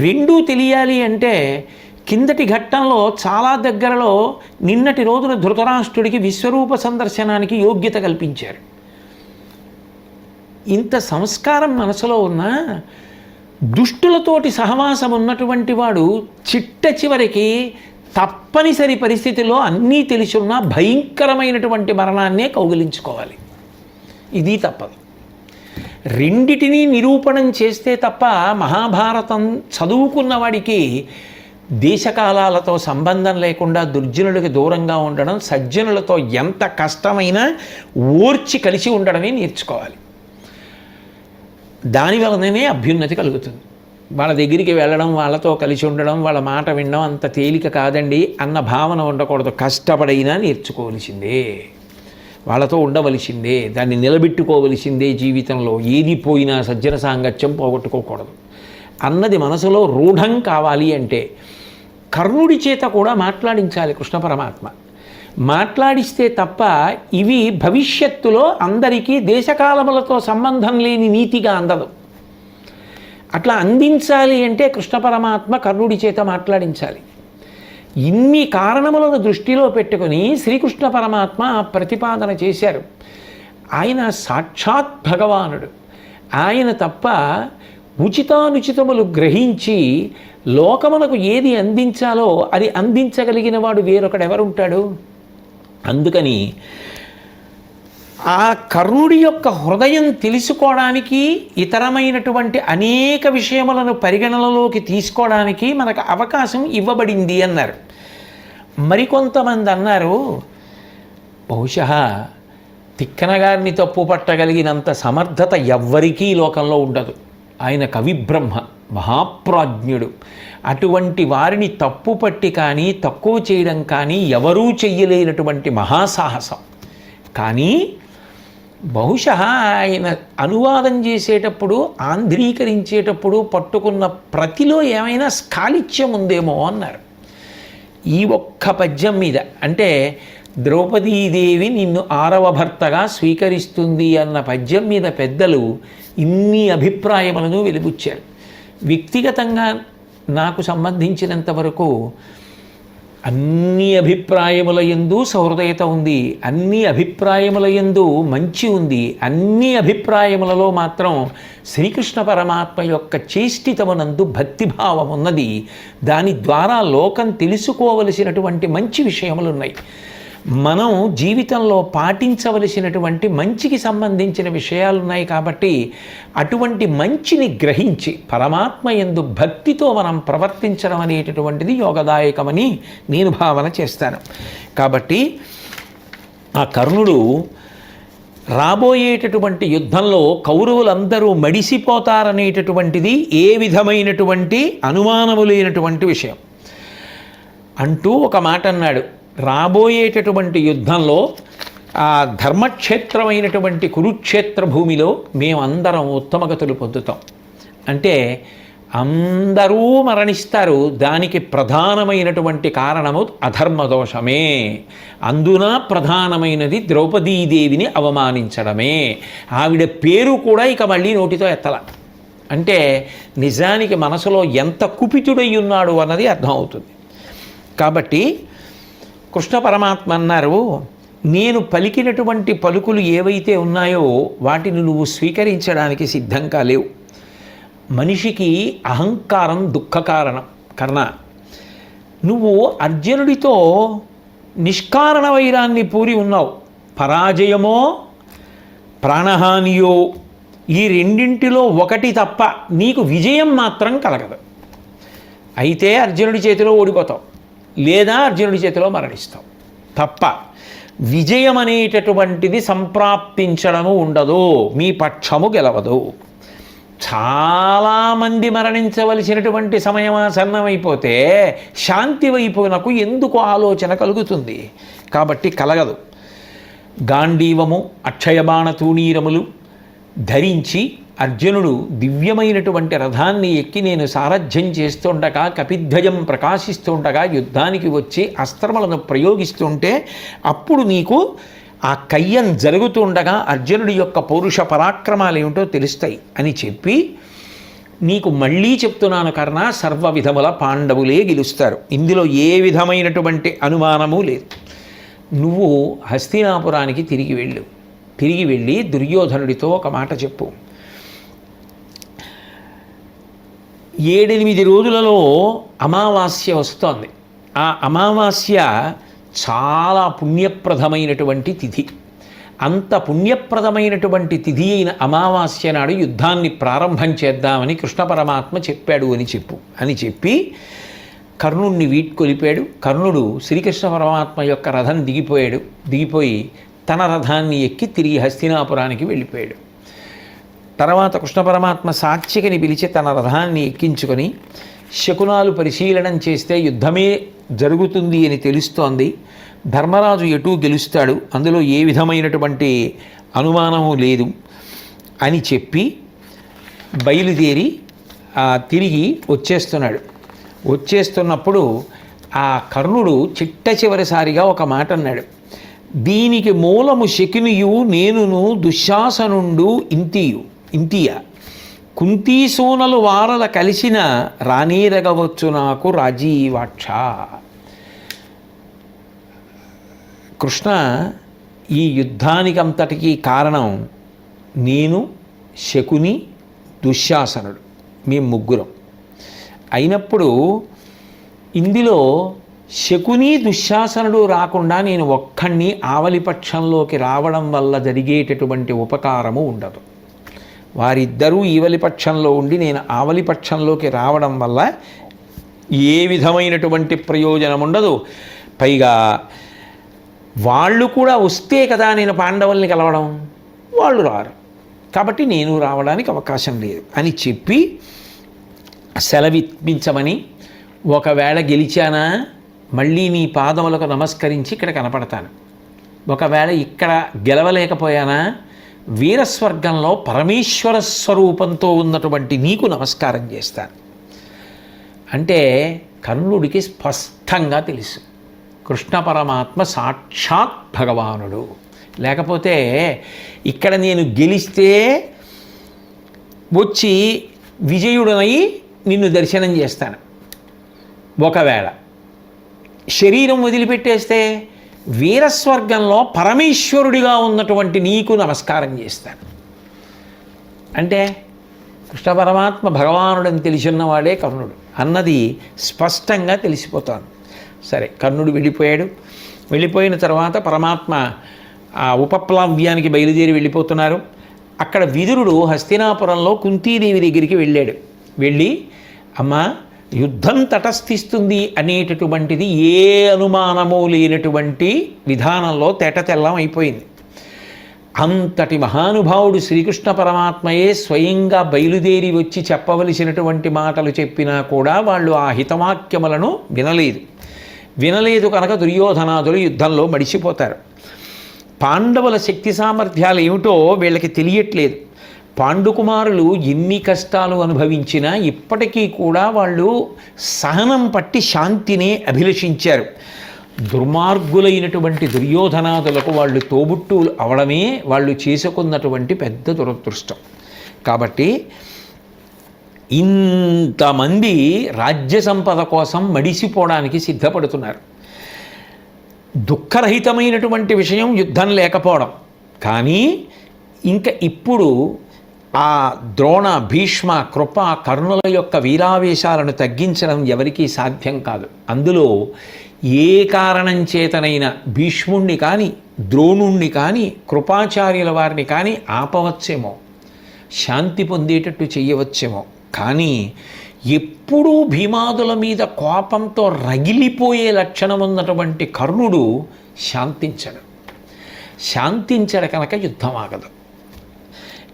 రెండూ తెలియాలి అంటే కిందటి ఘట్టంలో చాలా దగ్గరలో నిన్నటి రోజున ధృతరాష్ట్రుడికి విశ్వరూప సందర్శనానికి యోగ్యత కల్పించారు. ఇంత సంస్కారం మనసులో ఉన్న దుష్టులతోటి సహవాసం ఉన్నటువంటి వాడు చిట్ట చివరికి తప్పనిసరి పరిస్థితిలో అన్నీ తెలిసి ఉన్న భయంకరమైనటువంటి మరణాన్నే కౌగిలించుకోవాలి. ఇది తప్పదు. రెండిటినీ నిరూపణం చేస్తే తప్ప మహాభారతం చదువుకున్న వాడికి దేశకాలాలతో సంబంధం లేకుండా దుర్జనులకు దూరంగా ఉండడం, సజ్జనులతో ఎంత కష్టమైనా ఓర్చి కలిసి ఉండడమే నేర్చుకోవాలి. దానివలననే అభ్యున్నతి కలుగుతుంది. వాళ్ళ దగ్గరికి వెళ్ళడం, వాళ్ళతో కలిసి ఉండడం, వాళ్ళ మాట వినడం అంత తేలిక కాదండి అన్న భావన ఉండకూడదు. కష్టపడైనా నేర్చుకోవలసిందే, వాళ్ళతో ఉండవలసిందే, దాన్ని నిలబెట్టుకోవలసిందే. జీవితంలో ఏది పోయినా సజ్జన సాంగత్యం పోగొట్టుకోకూడదు అన్నది మనసులో రూఢం కావాలి అంటే కర్ణుడి చేత కూడా మాట్లాడించాలి కృష్ణ పరమాత్మ. మాట్లాడిస్తే తప్ప ఇవి భవిష్యత్తులో అందరికీ దేశకాలములతో సంబంధం లేని నీతిగా అందదు. అట్లా అందించాలి అంటే కృష్ణ పరమాత్మ కర్ణుడి చేత మాట్లాడించాలి. ఇన్ని కారణములను దృష్టిలో పెట్టుకొని శ్రీకృష్ణ పరమాత్మ ప్రతిపాదన చేశారు. ఆయన సాక్షాత్ భగవానుడు. ఆయన తప్ప ఉచితానుచితములు గ్రహించి లోకమునకు ఏది అందించాలో అది అందించగలిగిన వాడు వేరొకడెవరుంటాడు? అందుకని ఆ కర్ణుడి యొక్క హృదయం తెలుసుకోవడానికి ఇతరమైనటువంటి అనేక విషయములను పరిగణనలోకి తీసుకోవడానికి మనకు అవకాశం ఇవ్వబడింది అన్నారు. మరికొంతమంది అన్నారు, బహుశా తిక్కన గారిని తప్పు పట్టగలిగినంత సమర్థత ఎవ్వరికీ లోకంలో ఉండదు. ఆయన కవిబ్రహ్మ, మహాప్రాజ్ఞుడు. అటువంటి వారిని తప్పు పట్టి కానీ తక్కువ చేయడం కానీ ఎవరూ చెయ్యలేనటువంటి మహాసాహసం. కానీ బహుశా ఆయన అనువాదం చేసేటప్పుడు, ఆంధ్రీకరించేటప్పుడు పట్టుకున్న ప్రతిలో ఏమైనా స్కాలిత్యం ఉందేమో అన్నారు. ఈ ఒక్క పద్యం మీద, అంటే ద్రౌపదీదేవి నిన్ను 6వ భర్తగా స్వీకరిస్తుంది అన్న పద్యం మీద పెద్దలు ఇన్ని అభిప్రాయములను వెలిబుచ్చారు. వ్యక్తిగతంగా నాకు సంబంధించినంత వరకు అన్ని అభిప్రాయముల యందు సహృదయత ఉంది, అన్ని అభిప్రాయముల యందు మంచి ఉంది, అన్ని అభిప్రాయములలో మాత్రం శ్రీకృష్ణ పరమాత్మ యొక్క చేష్టితమునందు భక్తిభావం ఉన్నది. దాని ద్వారా లోకం తెలుసుకోవలసినటువంటి మంచి విషయములు ఉన్నాయి. మనం జీవితంలో పాటించవలసినటువంటి మంచికి సంబంధించిన విషయాలు ఉన్నాయి. కాబట్టి అటువంటి మంచిని గ్రహించి పరమాత్మ యందు భక్తితో మనం ప్రవర్తించడం అనేటటువంటిది యోగదాయకమని నేను భావన చేస్తాను. కాబట్టి ఆ కర్ణుడు రాబోయేటటువంటి యుద్ధంలో కౌరవులందరూ మడిసిపోతారనేటటువంటిది ఏ విధమైనటువంటి అనుమానము లేనటువంటి విషయం అంటూ ఒక మాట అన్నాడు. రాబోయేటటువంటి యుద్ధంలో ఆ ధర్మక్షేత్రమైనటువంటి కురుక్షేత్ర భూమిలో మేమందరం ఉత్తమగతులు పొందుతాం. అంటే అందరూ మరణిస్తారు. దానికి ప్రధానమైనటువంటి కారణము అధర్మదోషమే. అందున ప్రధానమైనది ద్రౌపదీదేవిని అవమానించడమే. ఆవిడ పేరు కూడా ఇక మళ్ళీ నోటితో ఎత్తల. అంటే నిజానికి మనసులో ఎంత కుపితుడై ఉన్నాడు అన్నది అర్థమవుతుంది. కాబట్టి కృష్ణ పరమాత్మ అన్నారు, నేను పలికినటువంటి పలుకులు ఏవైతే ఉన్నాయో వాటిని నువ్వు స్వీకరించడానికి సిద్ధం కాలేవు. మనిషికి అహంకారం దుఃఖకారణం. కర్ణ, నువ్వు అర్జునుడితో నిష్కారణ వైరాన్ని పూరి ఉన్నావు. పరాజయమో ప్రాణహానియో ఈ రెండింటిలో ఒకటి తప్ప నీకు విజయం మాత్రం కలగదు. అయితే అర్జునుడి చేతిలో ఓడిపోతావు, లేదా అర్జునుడి చేతిలో మరణిస్తావు తప్ప విజయం అనేటటువంటిది సంప్రాప్తించడము ఉండదు. మీ పక్షము గెలవదు. చాలామంది మరణించవలసినటువంటి సమయం ఆసన్నమైపోతే శాంతి వైపునకు ఎందుకు ఆలోచన కలుగుతుంది? కాబట్టి కలగదు. గాంధీవము అక్షయబాణ తూణీరములు ధరించి అర్జునుడు దివ్యమైనటువంటి రథాన్ని ఎక్కి నేను సారథ్యం చేస్తుండగా, కపిధ్వజం ప్రకాశిస్తుండగా యుద్ధానికి వచ్చి అస్త్రములను ప్రయోగిస్తుంటే అప్పుడు నీకు ఆ కయ్యం జరుగుతుండగా అర్జునుడి యొక్క పౌరుష పరాక్రమాలు ఏమిటో తెలుస్తాయి అని చెప్పి నీకు మళ్ళీ చెప్తున్నాను కర్ణ, సర్వ విధముల పాండవులే గెలుస్తారు, ఇందులో ఏ విధమైనటువంటి అనుమానము లేదు. నువ్వు హస్తినాపురానికి తిరిగి వెళ్ళు. తిరిగి వెళ్ళి దుర్యోధనుడితో ఒక మాట చెప్పు. 7-8 రోజులలో అమావాస్య వస్తోంది. ఆ అమావాస్య చాలా పుణ్యప్రదమైనటువంటి తిథి. అంత పుణ్యప్రదమైనటువంటి తిథి అయిన అమావాస్య నాడు యుద్ధాన్ని ప్రారంభం చేద్దామని కృష్ణ పరమాత్మ చెప్పాడు అని చెప్పు అని చెప్పి కర్ణుడిని వీడ్కొలిపాడు. కర్ణుడు శ్రీకృష్ణ పరమాత్మ యొక్క రథం దిగిపోయి తన రథాన్ని ఎక్కి తిరిగి హస్తినాపురానికి వెళ్ళిపోయాడు. తర్వాత కృష్ణ పరమాత్మ సాత్యకిని పిలిచి తన రథాన్ని ఎక్కించుకొని శకునాలు పరిశీలనం చేస్తే యుద్ధమే జరుగుతుంది అని తెలుస్తోంది. ధర్మరాజు ఎటూ గెలుస్తాడు, అందులో ఏ విధమైనటువంటి అనుమానము లేదు అని చెప్పి బయలుదేరి తిరిగి వచ్చేస్తున్నాడు. వచ్చేస్తున్నప్పుడు ఆ కర్ణుడు చిట్ట చివరిసారిగా ఒక మాట అన్నాడు. దీనికి మూలము శకునియు నేనును దుశ్శాసనుండు ఇంతియ కుంతీసోనలు వారల కలిసిన రానీరగవచ్చు నాకు రాజీవాక్ష. కృష్ణ, ఈ యుద్ధానికంతటికీ కారణం నేను, శకుని, దుశ్శాసనుడు, మేము ముగ్గురం అయినప్పుడు ఇందులో శకుని దుశ్శాసనుడు రాకుండా నేను ఒక్కడిని ఆవలిపక్షంలోకి రావడం వల్ల జరిగేటటువంటి ఉపకారము ఉండదు. వారిద్దరూ ఈవలిపక్షంలో ఉండి నేను ఆవలిపక్షంలోకి రావడం వల్ల ఏ విధమైనటువంటి ప్రయోజనం ఉండదు. పైగా వాళ్ళు కూడా వస్తే కదా నేను పాండవుల్ని కలవడం, వాళ్ళు రారు, కాబట్టి నేను రావడానికి అవకాశం లేదు అని చెప్పి సెలవిప్పించమని, ఒకవేళ గెలిచానా మళ్ళీ నీ పాదములకు నమస్కరించి ఇక్కడ కనపడతాను, ఒకవేళ ఇక్కడ గెలవలేకపోయానా వీరస్వర్గంలో పరమేశ్వర స్వరూపంతో ఉన్నటువంటి నీకు నమస్కారం చేస్తాను అంటే కర్ణుడికి స్పష్టంగా తెలుసు కృష్ణ పరమాత్మ సాక్షాత్ భగవానుడు. లేకపోతే ఇక్కడ నేను గెలిస్తే వచ్చి విజయుడనై నిన్ను దర్శనం చేస్తాను, ఒకవేళ శరీరం వదిలిపెట్టేస్తే వీరస్వర్గంలో పరమేశ్వరుడిగా ఉన్నటువంటి నీకు నమస్కారం చేస్తాను. అంటే కృష్ణ పరమాత్మ భగవానుడని తెలిసిన్నవాడే కర్ణుడు అన్నది స్పష్టంగా తెలిసిపోతాను. సరే, కర్ణుడు వెళ్ళిపోయిన తర్వాత పరమాత్మ ఆ ఉపప్లవ్యానికి బయలుదేరి వెళ్ళిపోతున్నారు. అక్కడ విదురుడు హస్తినాపురంలో కుంతీదేవి దగ్గరికి వెళ్ళి అమ్మా, యుద్ధం తటస్థిస్తుంది అనేటటువంటిది ఏ అనుమానము లేనటువంటి విధానంలో తెల్లం అయిపోయింది. అంతటి మహానుభావుడు శ్రీకృష్ణ పరమాత్మయే స్వయంగా బయలుదేరి వచ్చి చెప్పవలసినటువంటి మాటలు చెప్పినా కూడా వాళ్ళు ఆ హితవాక్యములను వినలేదు కనుక దుర్యోధనాదులు యుద్ధంలో మడిచిపోతారు. పాండవుల శక్తి సామర్థ్యాలు ఏమిటో వీళ్ళకి తెలియట్లేదు. పాండుకుమారులు ఎన్ని కష్టాలు అనుభవించినా ఇప్పటికీ కూడా వాళ్ళు సహనం పట్టి శాంతినే అభిలషించారు. దుర్మార్గులైనటువంటి దుర్యోధనాదులకు వాళ్ళు తోబుట్టువులు అవడమే వాళ్ళు చేసుకున్నటువంటి పెద్ద దురదృష్టం. కాబట్టి ఇంతమంది రాజ్య సంపద కోసం మడిసిపోవడానికి సిద్ధపడుతున్నారు. దుఃఖరహితమైనటువంటి విషయం యుద్ధం లేకపోవడం, కానీ ఇంకా ఇప్పుడు ఆ ద్రోణ, భీష్మ, కృప, కర్ణుల యొక్క వీరావేశాలను తగ్గించడం ఎవరికీ సాధ్యం కాదు. అందులో ఏ కారణం చేతనైనా భీష్ముణ్ణి కానీ, ద్రోణుణ్ణి కానీ, కృపాచార్యుల వారిని కానీ ఆపవచ్చేమో, శాంతి పొందేటట్టు చేయవచ్చేమో, కానీ ఎప్పుడూ భీమాదుల మీద కోపంతో రగిలిపోయే లక్షణం ఉన్నటువంటి కర్ణుడు శాంతించడు కనుక యుద్ధం ఆగదు.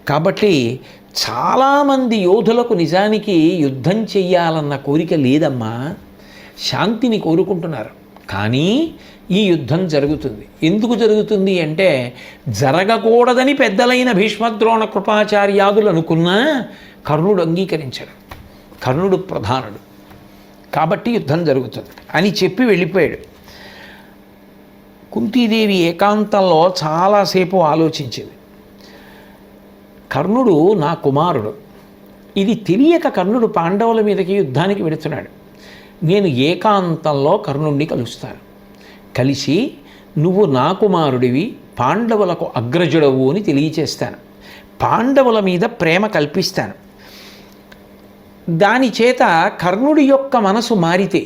కాబట్టి చాలామంది యోధులకు నిజానికి యుద్ధం చెయ్యాలన్న కోరిక లేదమ్మా, శాంతిని కోరుకుంటున్నారు. కానీ ఈ యుద్ధం జరుగుతుంది. ఎందుకు జరుగుతుంది అంటే జరగకూడదని పెద్దలైన భీష్మద్రోణ కృపాచార్యాదులు అనుకున్నా కర్ణుడు అంగీకరించాడు. కర్ణుడు ప్రధానుడు కాబట్టి యుద్ధం జరుగుతుంది అని చెప్పి వెళ్ళిపోయాడు. కుంతీదేవి ఏకాంతంలో చాలాసేపు ఆలోచించింది. కర్ణుడు నా కుమారుడు, ఇది తెలియక కర్ణుడు పాండవుల మీదకి యుద్ధానికి వెడుతున్నాడు. నేను ఏకాంతంలో కర్ణుడిని కలుస్తాను, కలిసి నువ్వు నా కుమారుడివి, పాండవులకు అగ్రజుడవు అని తెలియచేస్తాను, పాండవుల మీద ప్రేమ కల్పిస్తాను. దాని చేత కర్ణుడి యొక్క మనసు మారితే,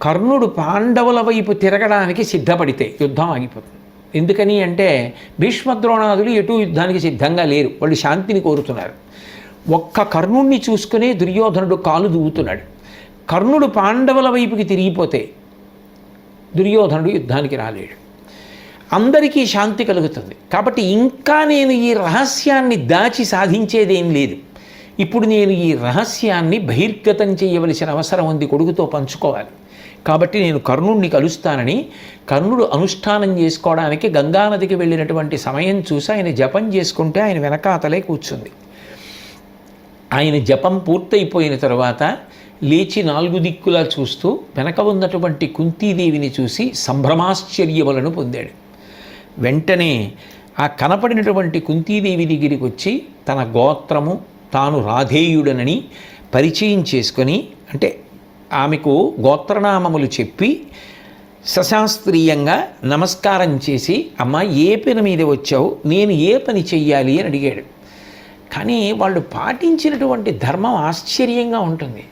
కర్ణుడు పాండవుల వైపు తిరగడానికి సిద్ధపడితే యుద్ధం ఆగిపోతుంది. ఎందుకని అంటే భీష్మద్రోణాదులు ఎటు యుద్ధానికి సిద్ధంగా లేరు, వాళ్ళు శాంతిని కోరుతున్నారు. ఒక్క కర్ణుడిని చూసుకునే దుర్యోధనుడు కాలు దూవుతున్నాడు. కర్ణుడు పాండవుల వైపుకి తిరిగిపోతే దుర్యోధనుడు యుద్ధానికి రాలేడు, అందరికీ శాంతి కలుగుతుంది. కాబట్టి ఇంకా నేను ఈ రహస్యాన్ని దాచి సాధించేదేం లేదు. ఇప్పుడు నేను ఈ రహస్యాన్ని బహిర్గతం చేయవలసిన అవసరం ఉంది, కొడుకుతో పంచుకోవాలి. కాబట్టి నేను కర్ణుడిని కలుస్తానని కర్ణుడు అనుష్ఠానం చేసుకోవడానికి గంగానదికి వెళ్ళినటువంటి సమయం చూసి ఆయన జపం చేసుకుంటే ఆయన వెనకాతలే కూర్చుంది. ఆయన జపం పూర్తయిపోయిన తర్వాత లేచి 4 దిక్కులా చూస్తూ వెనక ఉన్నటువంటి కుంతీదేవిని చూసి సంభ్రమాశ్చర్యములను పొందాడు. వెంటనే ఆ కనపడినటువంటి కుంతీదేవి దగ్గరికి వచ్చి తన గోత్రము, తాను రాధేయుడనని పరిచయం చేసుకొని, అంటే ఆమెకు గోత్రనామములు చెప్పి సశాస్త్రీయంగా నమస్కారం చేసి, అమ్మ ఏ పని మీద వచ్చావు, నేను ఏ పని చెయ్యాలి అని అడిగాడు. కానీ వాళ్ళు పాటించినటువంటి ధర్మం ఆశ్చర్యంగా ఉంటుంది.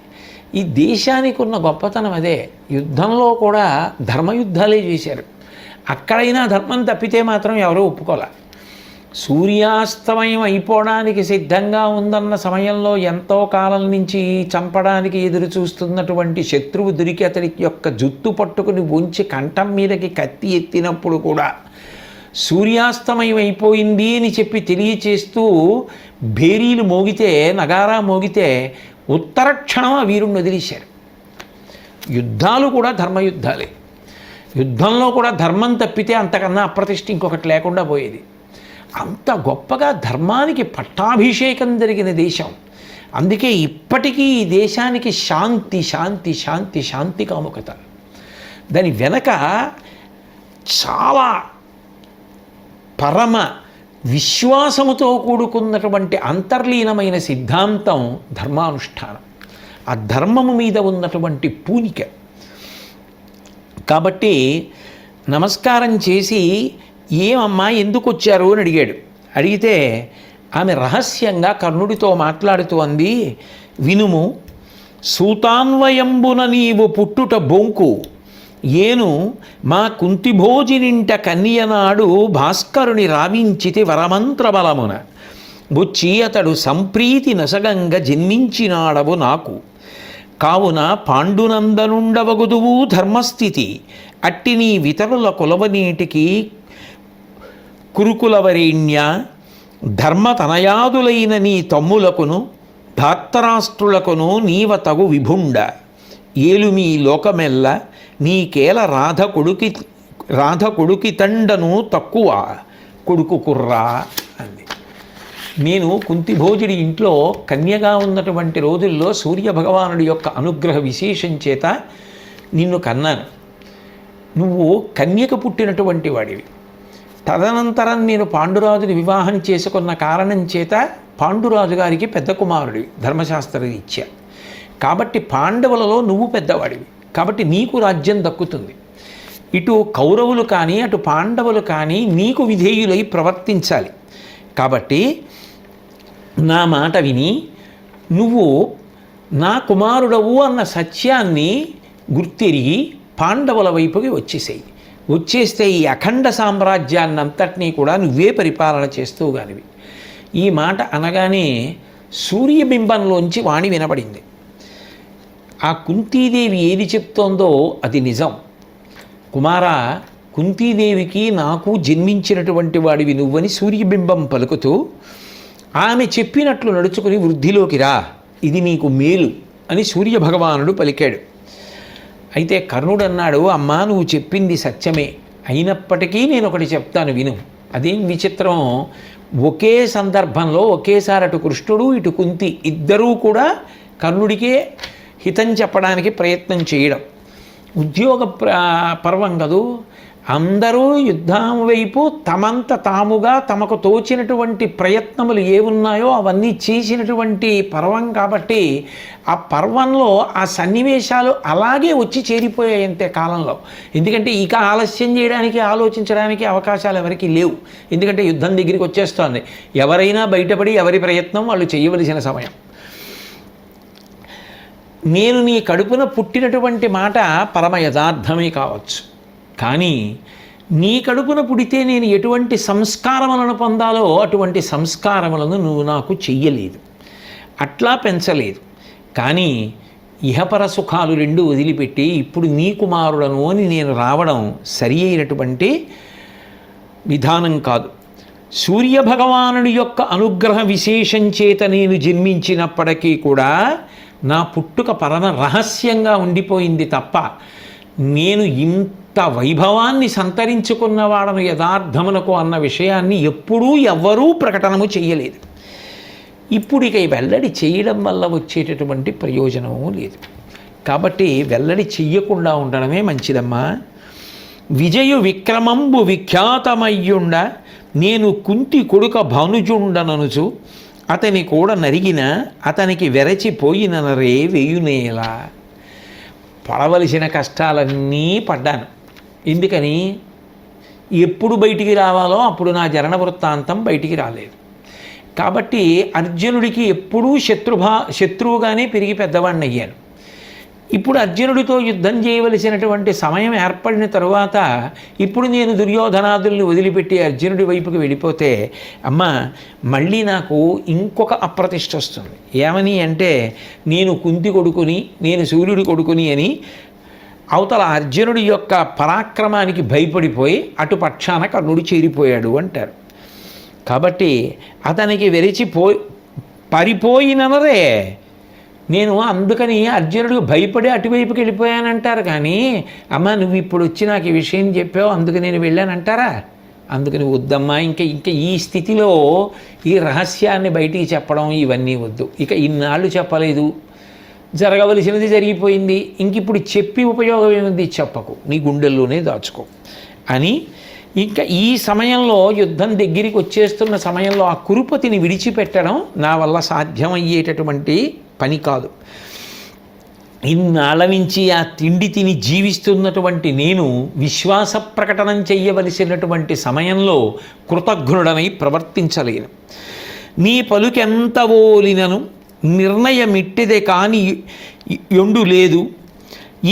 ఈ దేశానికి ఉన్న గొప్పతనం అదే. యుద్ధంలో కూడా ధర్మయుద్ధాలే చేశారు. అక్కడైనా ధర్మం తప్పితే మాత్రం ఎవరూ ఒప్పుకోలే. సూర్యాస్తమయం అయిపోవడానికి సిద్ధంగా ఉందన్న సమయంలో ఎంతో కాలం నుంచి చంపడానికి ఎదురు చూస్తున్నటువంటి శత్రువు దొరికి అతడి యొక్క జుత్తు పట్టుకుని ఉంచి కంఠం మీదకి కత్తి ఎత్తినప్పుడు కూడా సూర్యాస్తమయం అయిపోయింది అని చెప్పి తెలియచేస్తూ భేరీలు మోగితే, నగారా మోగితే ఉత్తర క్షణం ఆ వీరుణ్ణి వదిలేశారు. యుద్ధాలు కూడా ధర్మయుద్ధాలే. యుద్ధంలో కూడా ధర్మం తప్పితే అంతకన్నా అప్రతిష్ఠ ఇంకొకటి లేకుండా పోయేది. అంత గొప్పగా ధర్మానికి పట్టాభిషేకం జరిగిన దేశం. అందుకే ఇప్పటికీ ఈ దేశానికి శాంతి శాంతి శాంతి శాంతి కాముకత. దాని వెనక చాలా పరమ విశ్వాసముతో కూడుకున్నటువంటి అంతర్లీనమైన సిద్ధాంతం ధర్మానుష్ఠానం, ఆ ధర్మము మీద ఉన్నటువంటి పూనిక. కాబట్టి నమస్కారం చేసి ఏమమ్మా ఎందుకు వచ్చారు అని అడిగాడు. అడిగితే ఆమె రహస్యంగా కర్ణుడితో మాట్లాడుతూ అంది, వినుము, సూతాన్వయంబున నీవు పుట్టుట బొంకు, ఏను మా కుంతిభోజినింట కన్యనాడు భాస్కరుని రావించితి వరమంత్ర బలమున, బుచ్చి అతడు సంప్రీతి నసగంగ జన్మించినాడవు నాకు, కావున పాండునందనుండవగుదువు ధర్మస్థితి, అట్టి నీ వితరుల కులవనీటికి కురుకులవరేణ్య, ధర్మతనయాదులైన నీ తమ్ములకును ధార్తరాష్ట్రులకును నీవ తగు విభుండ, ఏలుమీ లోకమెల్ల నీకేల రాధ కొడుకి తండను తక్కువ కొడుకు కుర్రా అంది. నేను కుంతిభోజుడి ఇంట్లో కన్యగా ఉన్నటువంటి రోజుల్లో సూర్యభగవానుడి యొక్క అనుగ్రహ విశేషం చేత నిన్ను కన్నాను. నువ్వు కన్యకు పుట్టినటువంటి వాడివి. తదనంతరం నేను పాండురాజుని వివాహం చేసుకున్న కారణం చేత పాండురాజు గారికి పెద్ద కుమారుడివి ధర్మశాస్త్ర రీత్యా. కాబట్టి పాండవులలో నువ్వు పెద్దవాడివి, కాబట్టి నీకు రాజ్యం దక్కుతుంది. ఇటు కౌరవులు కానీ అటు పాండవులు కానీ నీకు విధేయులై ప్రవర్తించాలి. కాబట్టి నా మాట విని నువ్వు నా కుమారుడవు అన్న సత్యాన్ని గుర్తెరిగి పాండవుల వైపుకి వచ్చేసేయి. వచ్చేస్తే ఈ అఖండ సామ్రాజ్యాన్నంతటినీ కూడా నువ్వే పరిపాలన చేస్తూ గానివి. ఈ మాట అనగానే సూర్యబింబంలోంచి వాణి వినబడింది. ఆ కుంతీదేవి ఏది చెప్తోందో అది నిజం. కుమారా, కుంతీదేవికి నాకు జన్మించినటువంటి వాడివి నువ్వని సూర్యబింబం పలుకుతూ ఆమె చెప్పినట్లు నడుచుకుని వృద్ధిలోకి రా, ఇది నీకు మేలు అని సూర్యభగవానుడు పలికాడు. అయితే కర్ణుడు అన్నాడు, అమ్మా నువ్వు చెప్పింది సత్యమే, అయినప్పటికీ నేను ఒకటి చెప్తాను విను. అదేం విచిత్రం, ఒకే సందర్భంలో ఒకేసారి అటు కృష్ణుడు ఇటు కుంతి ఇద్దరూ కూడా కర్ణుడికే హితం చెప్పడానికి ప్రయత్నం చేయడం. ఉద్యోగ పర్వం కదూ, అందరూ యుద్ధం వైపు తమంత తాముగా తమకు తోచినటువంటి ప్రయత్నములు ఏమున్నాయో అవన్నీ చేసినటువంటి పర్వం కాబట్టి ఆ పర్వంలో ఆ సన్నివేశాలు అలాగే వచ్చి చేరిపోయాయి అంతే కాలంలో. ఎందుకంటే ఇక ఆలస్యం చేయడానికి ఆలోచించడానికి అవకాశాలు ఎవరికి లేవు. ఎందుకంటే యుద్ధం దగ్గరికి వచ్చేస్తోంది. ఎవరైనా బయటపడి ఎవరి ప్రయత్నం వాళ్ళు చేయవలసిన సమయం. నేను నీ కడుపున పుట్టినటువంటి మాట పరమ యథార్థమే కావచ్చు, కానీ నీ కడుపున పుడితే నేను ఎటువంటి సంస్కారములను పొందాలో అటువంటి సంస్కారములను నువ్వు నాకు చెయ్యలేదు, అట్లా పెంచలేదు. కానీ ఇహపర సుఖాలు రెండు వదిలిపెట్టి ఇప్పుడు నీ కుమారుడను అని నేను రావడం సరి అయినటువంటి విధానం కాదు. సూర్యభగవానుడి యొక్క అనుగ్రహ విశేషం చేత నేను జన్మించినప్పటికీ కూడా నా పుట్టుక పరమ రహస్యంగా ఉండిపోయింది తప్ప నేను ఇంత వైభవాన్ని సంతరించుకున్నవాడను యథార్థమునకు అన్న విషయాన్ని ఎప్పుడూ ఎవ్వరూ ప్రకటనము చెయ్యలేదు. ఇప్పుడు ఇక వెల్లడి చేయడం వల్ల వచ్చేటటువంటి ప్రయోజనము లేదు. కాబట్టి వెల్లడి చెయ్యకుండా ఉండడమే మంచిదమ్మా. విజయు విక్రమంబు విఖ్యాతమయ్యుండ నేను కుంతి కొడుక భానుజుండననుచు అతని కూడా నరిగిన అతనికి వెరచిపోయినరే వేయునేలా. పడవలసిన కష్టాలన్నీ పడ్డాను. ఎందుకని? ఎప్పుడు బయటికి రావాలో అప్పుడు నా జనన వృత్తాంతం బయటికి రాలేదు. కాబట్టి అర్జునుడికి ఎప్పుడూ శత్రువుగానే పెరిగి పెద్దవాడిని అయ్యాను. ఇప్పుడు అర్జునుడితో యుద్ధం చేయవలసినటువంటి సమయం ఏర్పడిన తరువాత ఇప్పుడు నేను దుర్యోధనాదుల్ని వదిలిపెట్టి అర్జునుడి వైపుకి వెళ్ళిపోతే అమ్మ మళ్ళీ నాకు ఇంకొక అప్రతిష్ట వస్తుంది. ఏమని అంటే నేను కుంతి కొడుకుని, నేను సూర్యుడి కొడుకుని అని అవతల అర్జునుడి యొక్క పరాక్రమానికి భయపడిపోయి అటు పక్షాన కర్ణుడు చేరిపోయాడు అంటారు. కాబట్టి అతనికి పరిపోయినరే నేను అందుకని అర్జునుడికి భయపడి అటువైపుకి వెళ్ళిపోయానంటారు. కానీ అమ్మ నువ్వు ఇప్పుడు వచ్చి నాకు ఈ విషయం చెప్పావు అందుకు నేను వెళ్ళానంటారా? అందుకని వద్దమ్మా. ఇంకా ఈ స్థితిలో ఈ రహస్యాన్ని బయటికి చెప్పడం ఇవన్నీ వద్దు. ఇక ఇన్నాళ్ళు చెప్పలేదు, జరగవలసినది జరిగిపోయింది, ఇంక ఇప్పుడు చెప్పి ఉపయోగం ఏముంది? చెప్పకు, నీ గుండెల్లోనే దాచుకో అని. ఇంకా ఈ సమయంలో యుద్ధం దగ్గరికి వచ్చేస్తున్న సమయంలో ఆ కురుపతిని విడిచిపెట్టడం నా వల్ల సాధ్యమయ్యేటటువంటి పని కాదు. ఇన్నాళ్ళ నుంచి ఆ తిండి తిని జీవిస్తున్నటువంటి నేను విశ్వాస ప్రకటనం చెయ్యవలసినటువంటి సమయంలో కృతజ్ఞుడనై ప్రవర్తించలేను. నీ పలుకెంత ఓలినను నిర్ణయమిట్టిదే కాని యొండు లేదు.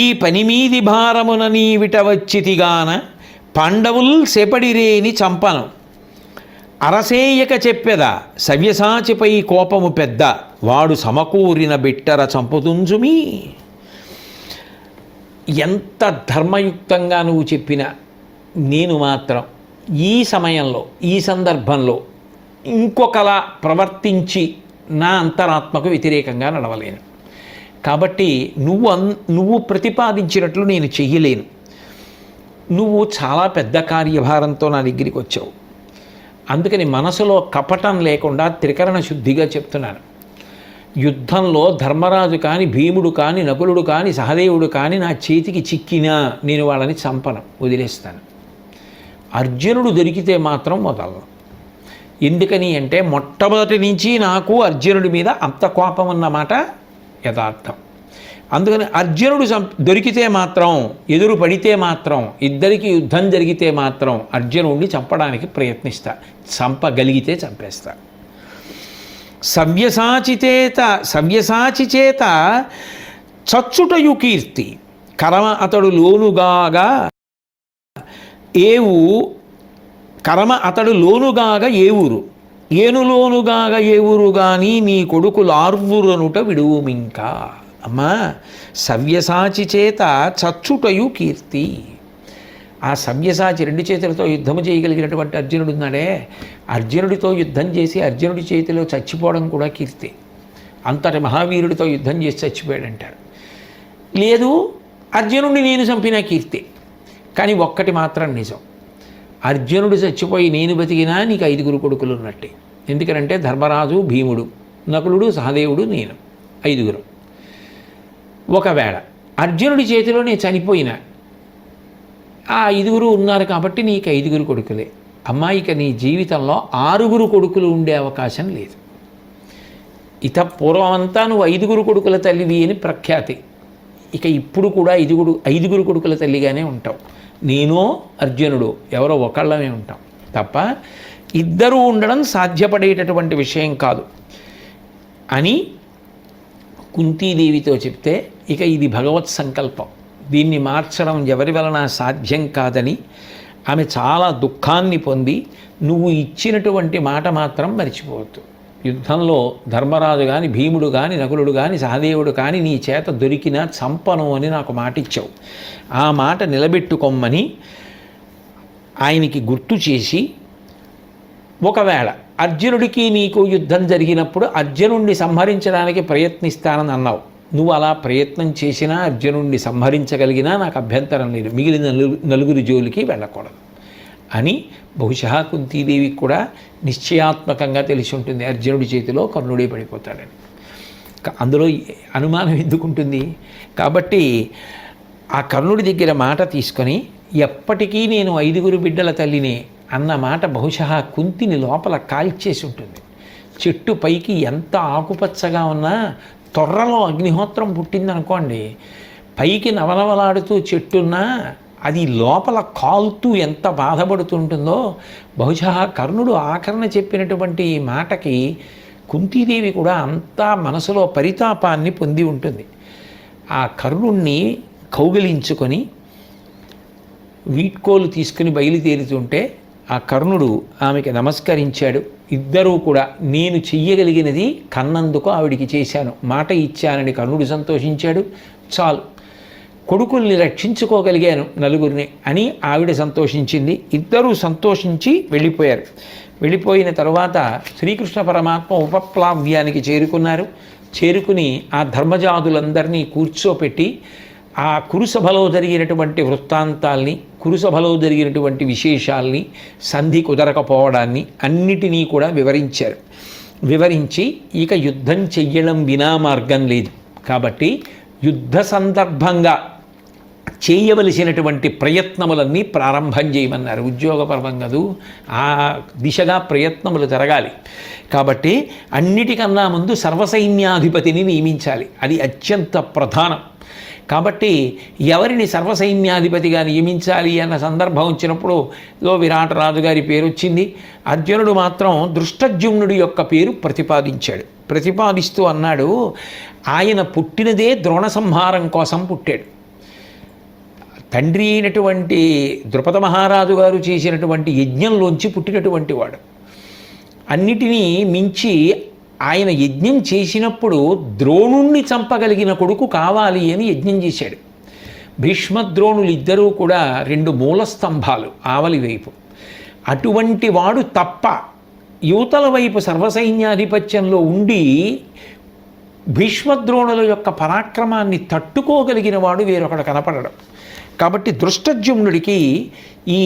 ఈ పనిమీది భారమున నీవిట వచ్చితిగాన పాండవుల్ సెపడిరేని చంపను. అరసేయక చెప్పెదా సవ్యసాచిపై కోపము పెద్ద, వాడు సమకూరిన బిట్టర చంపుతుంజుమి. ఎంత ధర్మయుక్తంగా నువ్వు చెప్పినా నేను మాత్రం ఈ సమయంలో ఈ సందర్భంలో ఇంకొకలా ప్రవర్తించి నా అంతరాత్మకు వ్యతిరేకంగా నడవలేను. కాబట్టి నువ్వు ప్రతిపాదించినట్లు నేను చెయ్యలేను. నువ్వు చాలా పెద్ద కార్యభారంతో నా దగ్గరికి వచ్చావు. అందుకని మనసులో కపటం లేకుండా త్రికరణ శుద్ధిగా చెప్తున్నాను. యుద్ధంలో ధర్మరాజు కానీ, భీముడు కానీ, నకులుడు కానీ, సహదేవుడు కానీ నా చేతికి చిక్కినా నేను వాళ్ళని చంపను, వదిలేస్తాను. అర్జునుడు దొరికితే మాత్రం వదలను. ఎందుకని అంటే మొట్టమొదటి నుంచి నాకు అర్జునుడి మీద అంత కోపం అన్నమాట యథార్థం. అందుకని అర్జునుడు దొరికితే మాత్రం, ఎదురు పడితే మాత్రం, ఇద్దరికి యుద్ధం జరిగితే మాత్రం అర్జునుడిని చంపడానికి ప్రయత్నిస్తా, చంపగలిగితే చంపేస్తా. సవ్యసాచి చేత చచ్చుటయు కీర్తి కరమ అతడు లోనుగాగా ఏ ఊరు ఏనులోనుగాగా ఏ ఊరు గాని నీ కొడుకులార్వురనుట విడువుమింకా. అమ్మా సవ్యసాచి చేత చచ్చుటయు కీర్తి. ఆ సవ్యసాచి రెండు చేతులతో యుద్ధము చేయగలిగినటువంటి అర్జునుడు ఉన్నాడే, అర్జునుడితో యుద్ధం చేసి అర్జునుడి చేతిలో చచ్చిపోవడం కూడా కీర్తి. అంతటి మహావీరుడితో యుద్ధం చేసి చచ్చిపోయాడంటారు. లేదు అర్జునుడిని నేను చంపిన కీర్తి. కానీ ఒక్కటి మాత్రం నిజం, అర్జునుడు చచ్చిపోయి నేను బతికినా నీకు 5 కొడుకులు ఉన్నట్టే. ఎందుకనంటే ధర్మరాజు, భీముడు, నకులుడు, సహదేవుడు, నేను 5. ఒకవేళ అర్జునుడి చేతిలో నేను చనిపోయినా ఆ 5 ఉన్నారు కాబట్టి నీకు 5 కొడుకులే. అమ్మాయికి నీ జీవితంలో 6 కొడుకులు ఉండే అవకాశం లేదు. ఇత పూర్వమంతా నువ్వు 5 కొడుకుల తల్లివి అని ప్రఖ్యాతి. ఇక ఇప్పుడు కూడా 5 కొడుకుల తల్లిగానే ఉంటావు. నేను అర్జునుడు ఎవరో ఒకళ్ళమే ఉంటాం తప్ప ఇద్దరూ ఉండడం సాధ్యపడేటటువంటి విషయం కాదు అని కుంతీదేవితో చెప్తే, ఇక ఇది భగవత్ సంకల్పం, దీన్ని మార్చడం ఎవరి వలన సాధ్యం కాదని ఆమె చాలా దుఃఖాన్ని పొంది, నువ్వు ఇచ్చినటువంటి మాట మాత్రం మర్చిపోవద్దు. యుద్ధంలో ధర్మరాజు కానీ, భీముడు కానీ, నకులుడు కానీ, సహదేవుడు కానీ నీ చేత దొరికినా చంపను అని నాకు మాట ఇచ్చావు. ఆ మాట నిలబెట్టుకోమని ఆయనకి గుర్తు చేసి, ఒకవేళ అర్జునుడికి నీకు యుద్ధం జరిగినప్పుడు అర్జునుడిని సంహరించడానికి ప్రయత్నిస్తానని అన్నావు. నువ్వు అలా ప్రయత్నం చేసినా అర్జునుడిని సంహరించగలిగినా నాకు అభ్యంతరం లేదు, మిగిలిన 4 జోలికి వెళ్ళకూడదు అని బహుశా కుంతీదేవికి కూడా నిశ్చయాత్మకంగా తెలిసి ఉంటుంది అర్జునుడి చేతిలో కర్ణుడే పడిపోతాడని. అందులో అనుమానం ఎందుకుంటుంది? కాబట్టి ఆ కర్ణుడి దగ్గర మాట తీసుకొని, ఎప్పటికీ నేను 5 బిడ్డల తల్లిని అన్న మాట బహుశా కుంతిని లోపల కాల్చేసి ఉంటుంది. చెట్టు పైకి ఎంత ఆకుపచ్చగా ఉన్నా తొర్రలో అగ్నిహోత్రం పుట్టిందనుకోండి, పైకి నవనవలాడుతూ చెట్టున్నా అది లోపల కాలుతూ ఎంత బాధపడుతుంటుందో, బహుశా కర్ణుడు ఆకరణ చెప్పినటువంటి మాటకి కుంతీదేవి కూడా అంతా మనసులో పరితాపాన్ని పొంది ఉంటుంది. ఆ కర్ణుణ్ణి కౌగిలించుకొని వీడ్కోలు తీసుకుని బయలుదేరుతుంటే ఆ కర్ణుడు ఆమెకి నమస్కరించాడు. ఇద్దరూ కూడా నేను చెయ్యగలిగినది కన్నందుకు ఆవిడికి చేశాను, మాట ఇచ్చానని కర్ణుడు సంతోషించాడు. చాలు, కొడుకుల్ని రక్షించుకోగలిగాను 4 అని ఆవిడ సంతోషించింది. ఇద్దరూ సంతోషించి వెళ్ళిపోయారు. వెళ్ళిపోయిన తర్వాత శ్రీకృష్ణ పరమాత్మ ఉపప్లావ్యానికి చేరుకున్నారు. చేరుకుని ఆ ధర్మజాదులందరినీ కూర్చోపెట్టి ఆ కురుసభలో జరిగినటువంటి వృత్తాంతాల్ని, కురుసభలో జరిగినటువంటి విశేషాల్ని, సంధి కుదరకపోవడాన్ని అన్నిటినీ కూడా వివరించారు. వివరించి ఇక యుద్ధం చెయ్యడం వినా మార్గం లేదు కాబట్టి యుద్ధ సందర్భంగా చేయవలసినటువంటి ప్రయత్నములన్నీ ప్రారంభం చేయమన్నారు. ఉద్యోగపర్వం కాదు, ఆ దిశగా ప్రయత్నములు జరగాలి. కాబట్టి అన్నిటికన్నా ముందు సర్వసైన్యాధిపతిని నియమించాలి, అది అత్యంత ప్రధానం. కాబట్టి ఎవరిని సర్వసైన్యాధిపతిగా నియమించాలి అన్న సందర్భం వచ్చినప్పుడు విరాటరాజు గారి పేరు వచ్చింది. అర్జునుడు మాత్రం దృష్టద్యుమ్నుడి యొక్క పేరు ప్రతిపాదించాడు. ప్రతిపాదిస్తూ అన్నాడు, ఆయన పుట్టినదే ద్రోణ సంహారం కోసం పుట్టాడు. తండ్రి అయినటువంటి ద్రుపద మహారాజు గారు చేసినటువంటి యజ్ఞంలోంచి పుట్టినటువంటి వాడు. అన్నిటినీ మించి ఆయన యజ్ఞం చేసినప్పుడు ద్రోణుణ్ణి చంపగలిగిన కొడుకు కావాలి అని యజ్ఞం చేశాడు. భీష్మద్రోణులు ఇద్దరూ కూడా 2 మూల స్తంభాలు ఆవలి వైపు. అటువంటి వాడు తప్ప యువతల వైపు సర్వసైన్యాధిపత్యంలో ఉండి భీష్మద్రోణుల యొక్క పరాక్రమాన్ని తట్టుకోగలిగిన వాడు వేరొకడు కనపడడం. కాబట్టి దృష్టద్యుమ్నుడికి ఈ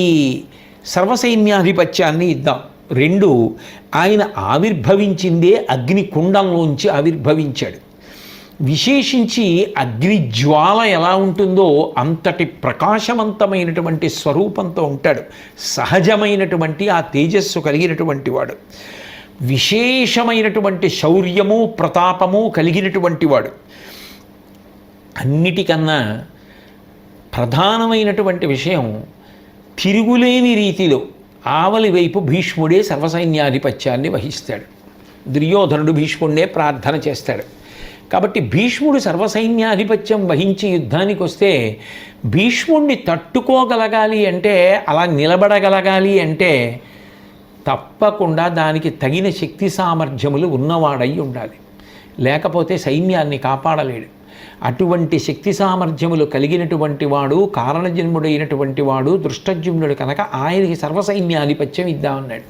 సర్వసైన్యాధిపత్యాన్ని ఇద్దాం. 2, ఆయన ఆవిర్భవించిందే అగ్నికుండంలోంచి ఆవిర్భవించాడు. విశేషించి అగ్నిజ్వాల ఎలా ఉంటుందో అంతటి ప్రకాశవంతమైనటువంటి స్వరూపంతో ఉంటాడు. సహజమైనటువంటి ఆ తేజస్సు కలిగినటువంటి వాడు, విశేషమైనటువంటి శౌర్యము ప్రతాపము కలిగినటువంటి వాడు. అన్నిటికన్నా ప్రధానమైనటువంటి విషయం, తిరుగులేని రీతిలో ఆవలి వైపు భీష్ముడే సర్వసైన్యాధిపత్యాన్ని వహిస్తాడు. దుర్యోధనుడు భీష్ముడినే ప్రార్థన చేస్తాడు. కాబట్టి భీష్ముడు సర్వసైన్యాధిపత్యం వహించి యుద్ధానికి వస్తే భీష్ముడిని తట్టుకోగలగాలి అంటే, అలా నిలబడగలగాలి అంటే తప్పకుండా దానికి తగిన శక్తి సామర్థ్యములు ఉన్నవాడై ఉండాలి. లేకపోతే సైన్యాన్ని కాపాడలేడు. అటువంటి శక్తి సామర్థ్యములు కలిగినటువంటి వాడు, కారణజన్ముడైనటువంటి వాడు దృష్టద్యుమ్నుడు కనుక ఆయనకి సర్వసైన్యాధిపత్యం ఇద్దామన్నాడు.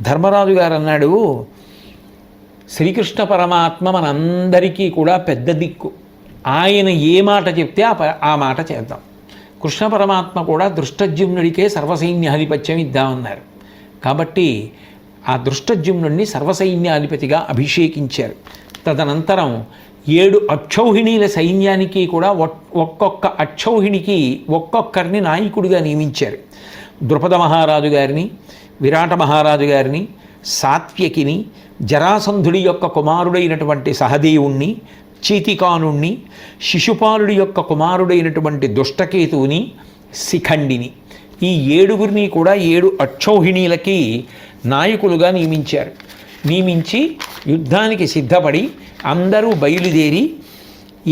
ధర్మరాజు గారు అన్నాడు, శ్రీకృష్ణ పరమాత్మ మనందరికీ కూడా పెద్ద దిక్కు, ఆయన ఏ మాట చెప్తే ఆ మాట చేద్దాం. కృష్ణ పరమాత్మ కూడా దృష్టద్యుమ్నుడికే సర్వసైన్యాధిపత్యం ఇద్దామన్నారు. కాబట్టి ఆ దృష్టద్యుమ్నుడిని సర్వసైన్యాధిపతిగా అభిషేకించారు. తదనంతరం 7 అక్షౌహిణీల సైన్యానికి కూడా ఒక్కొక్క అక్షౌహిణికి ఒక్కొక్కరిని నాయకుడిగా నియమించారు. ద్రుపద మహారాజు గారిని, విరాట మహారాజు గారిని, సాత్యకిని, జరాసంధుడి యొక్క కుమారుడైనటువంటి సహదేవుణ్ణి, చీతికానుణ్ణి, శిశుపాలుడి యొక్క కుమారుడైనటువంటి దుష్టకేతువుని, శిఖండిని, ఈ 7గురిని కూడా 7 అక్షౌహిణీలకి నాయకులుగా నియమించి యుద్ధానికి సిద్ధపడి అందరూ బయలుదేరి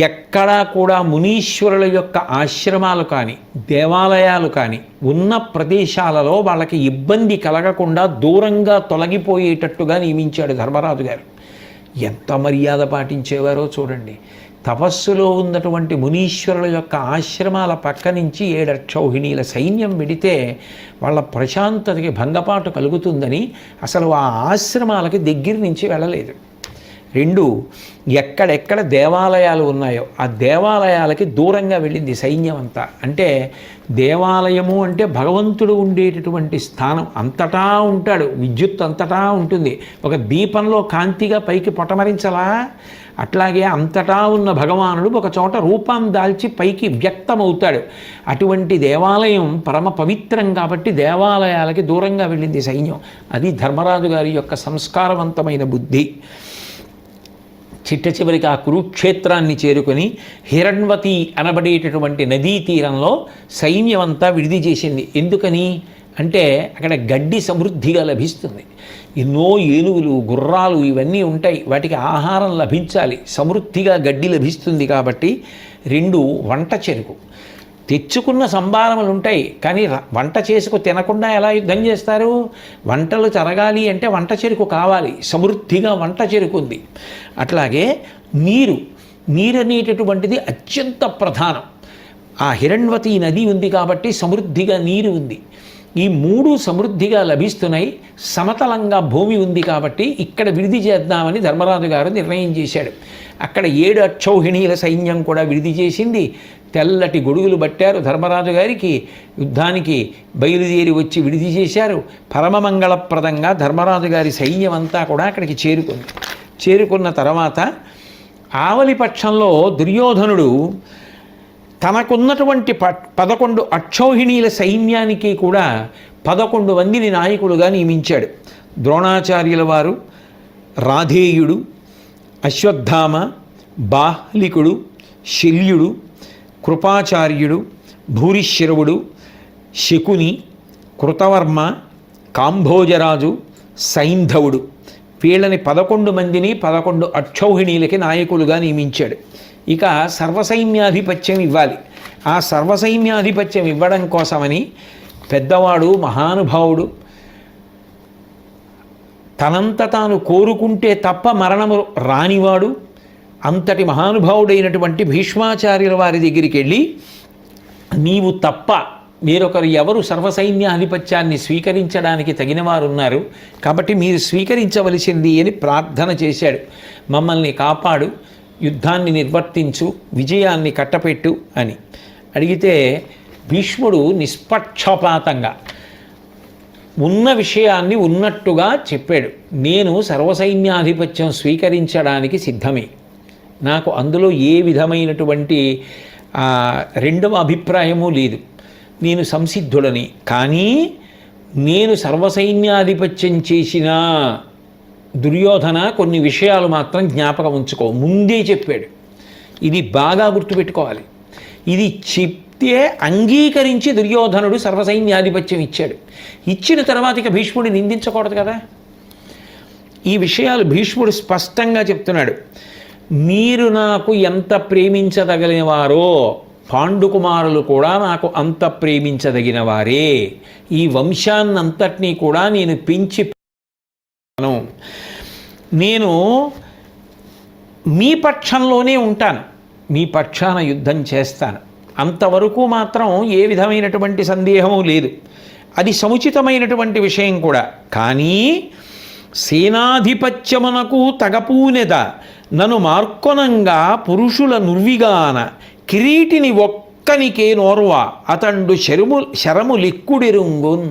ఎక్కడా కూడా మునీశ్వరుల యొక్క ఆశ్రమాలు కానీ దేవాలయాలు కానీ ఉన్న ప్రదేశాలలో వాళ్ళకి ఇబ్బంది కలగకుండా దూరంగా తొలగిపోయేటట్టుగా నియమించాడు ధర్మరాజు గారు. ఎంత మర్యాద పాటించేవారో చూడండి. తపస్సులో ఉన్నటువంటి మునీశ్వరుల యొక్క ఆశ్రమాల పక్క నుంచి 7 అక్షౌహిణీల సైన్యం విడితే వాళ్ళ ప్రశాంతతకి భంగపాటు కలుగుతుందని అసలు ఆ ఆశ్రమాలకి దగ్గర నుంచి వెళ్ళలేదు. 2, ఎక్కడెక్కడ దేవాలయాలు ఉన్నాయో ఆ దేవాలయాలకి దూరంగా వెళ్ళింది సైన్యం అంతా. అంటే దేవాలయము అంటే భగవంతుడు ఉండేటటువంటి స్థానం, అంతటా ఉంటాడు, విద్యుత్ అంతటా ఉంటుంది. ఒక దీపంలో కాంతిగా పైకి పొటమరించలా, అట్లాగే అంతటా ఉన్న భగవానుడు ఒక చోట రూపం దాల్చి పైకి వ్యక్తమవుతాడు. అటువంటి దేవాలయం పరమ పవిత్రం కాబట్టి దేవాలయాలకి దూరంగా వెళ్ళింది సైన్యం. అది ధర్మరాజు గారి యొక్క సంస్కారవంతమైన బుద్ధి. చిట్ట చివరికి ఆ కురుక్షేత్రాన్ని చేరుకొని హిరణ్వతి అనబడేటటువంటి నదీ తీరంలో సైన్యం అంతా విడిది చేసింది. ఎందుకని అంటే అక్కడ గడ్డి సమృద్ధిగా లభిస్తుంది. ఎన్నో ఏనుగులు, గుర్రాలు ఇవన్నీ ఉంటాయి, వాటికి ఆహారం లభించాలి, సమృద్ధిగా గడ్డి లభిస్తుంది. కాబట్టి 2 వంట చెరుకు తెచ్చుకున్న సంభారములు ఉంటాయి, కానీ వంట చేసుకు తినకుండా ఎలా యుద్ధం చేస్తారు? వంటలు జరగాలి అంటే వంట చెరుకు కావాలి, సమృద్ధిగా వంట చెరుకు ఉంది. అట్లాగే నీరు అనేటటువంటిది అత్యంత ప్రధానం. ఆ హిరణ్వతి నది ఉంది కాబట్టి సమృద్ధిగా నీరు ఉంది. ఈ 3 సమృద్ధిగా లభిస్తున్నాయి. సమతలంగా భూమి ఉంది కాబట్టి ఇక్కడ విడిది చేద్దామని ధర్మరాజు గారు నిర్ణయం చేశాడు. అక్కడ 7 అక్షౌహిణీల సైన్యం కూడా విడిది చేసింది. తెల్లటి గొడుగులు పట్టారు ధర్మరాజు గారికి. యుద్ధానికి బయలుదేరి వచ్చి విడిది చేశారు. పరమమంగళప్రదంగా ధర్మరాజు గారి సైన్యం అంతా కూడా అక్కడికి చేరుకున్న తర్వాత ఆవలి పక్షంలో దుర్యోధనుడు తనకున్నటువంటి 11 అక్షౌహిణీల సైన్యానికి కూడా 11 మందిని నాయకులుగా నియమించాడు. ద్రోణాచార్యుల వారు, రాధేయుడు, అశ్వత్థామ, బాహ్లికుడు, శల్యుడు, కృపాచార్యుడు, భూరిశ్రవుడు, శకుని, కృతవర్మ, కాంభోజరాజు, సైంధవుడు, వీళ్ళని 11 మందిని 11 అక్షౌహిణీలకి నాయకులుగా నియమించాడు. ఇక సర్వసైన్యాధిపత్యం ఇవ్వాలి. ఆ సర్వసైన్యాధిపత్యం ఇవ్వడం కోసమని పెద్దవాడు, మహానుభావుడు, తనంత తాను కోరుకుంటే తప్ప మరణము రానివాడు, అంతటి మహానుభావుడైనటువంటి భీష్మాచార్యుల వారి దగ్గరికి వెళ్ళి, నీవు తప్ప వేరొకరు ఎవరు సర్వసైన్యాధిపత్యాన్ని స్వీకరించడానికి తగిన వారు ఉన్నారు, కాబట్టి మీరు స్వీకరించవలసింది అని ప్రార్థన చేశాడు. మమ్మల్ని కాపాడు, యుద్ధాన్ని నిర్వర్తించు, విజయాన్ని కట్టపెట్టు అని అడిగితే భీష్ముడు నిష్పక్షపాతంగా ఉన్న విషయాన్ని ఉన్నట్టుగా చెప్పాడు. నేను సర్వసైన్యాధిపత్యం స్వీకరించడానికి సిద్ధమే, నాకు అందులో ఏ విధమైనటువంటి రెండవ అభిప్రాయము లేదు, నేను సంసిద్ధుడని. కానీ నేను సర్వసైన్యాధిపత్యం చేసినా దుర్యోధన కొన్ని విషయాలు మాత్రం జ్ఞాపకం ఉంచుకో, ముందే చెప్పాడు. ఇది బాగా గుర్తుపెట్టుకోవాలి. ఇది చెప్తే అంగీకరించి దుర్యోధనుడు సర్వసైన్యాధిపత్యం ఇచ్చాడు. ఇచ్చిన తర్వాత ఇక భీష్ముడిని నిందించకూడదు కదా. ఈ విషయాలు భీష్ముడు స్పష్టంగా చెప్తున్నాడు. మీరు నాకు ఎంత ప్రేమించదగినవారో పాండుకుమారులు కూడా నాకు అంత ప్రేమించదగిన వారే. ఈ వంశాన్నంతటినీ కూడా నేను పెంచి, నేను మీ పక్షంలోనే ఉంటాను, మీ పక్షాన యుద్ధం చేస్తాను, అంతవరకు మాత్రం ఏ విధమైనటువంటి సందేహము లేదు. అది సముచితమైనటువంటి విషయం కూడా. కానీ సేనాధిపత్యమునకు తగపూనెద నన్ను మార్కొనంగా పురుషుల నుర్విగాన కిరీటిని ఒక్కనికే నోర్వ అతండు శరములిక్కుడిరుంగున్.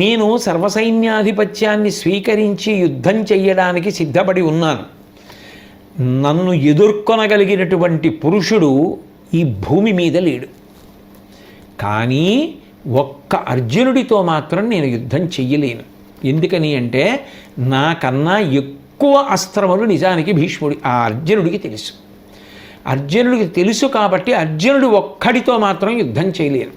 నేను సర్వసైన్యాధిపత్యాన్ని స్వీకరించి యుద్ధం చెయ్యడానికి సిద్ధపడి ఉన్నాను. నన్ను ఎదుర్కొనగలిగినటువంటి పురుషుడు ఈ భూమి మీద లేడు. కానీ ఒక్క అర్జునుడితో మాత్రం నేను యుద్ధం చెయ్యలేను. ఎందుకని అంటే నాకన్నా ఎక్కువ అస్త్రములు నిజానికి భీష్ముడి ఆ అర్జునుడికి తెలుసు. అర్జునుడికి తెలుసు కాబట్టి అర్జునుడు ఒక్కడితో మాత్రం యుద్ధం చేయలేరు.